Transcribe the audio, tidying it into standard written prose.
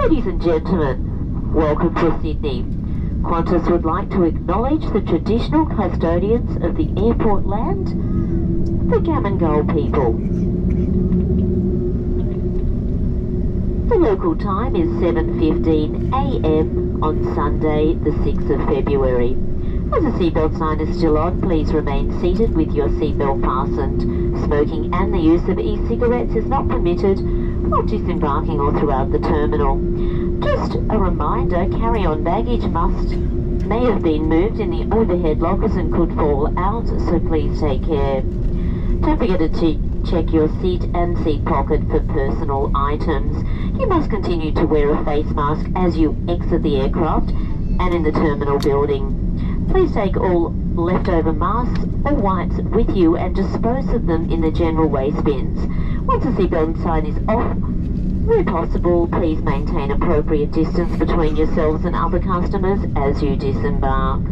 Ladies and gentlemen, welcome to Sydney. Qantas would like to acknowledge the traditional custodians of the airport land, the Gammon people. The local time is 7:15 a.m. on Sunday, the 6th of February. As the seatbelt sign is still on, please remain seated with your seatbelt fastened. Smoking and the use of e-cigarettes is not permitted while disembarking or throughout the terminal. Just a reminder, carry-on baggage may have been moved in the overhead lockers and could fall out, so please take care. Don't forget to check your seat and seat pocket for personal items. You must continue to wear a face mask as you exit the aircraft and in the terminal building. Please take all leftover masks or wipes with you and dispose of them in the general waste bins. Once the seatbelt sign is off, where possible, please maintain appropriate distance between yourselves and other customers as you disembark.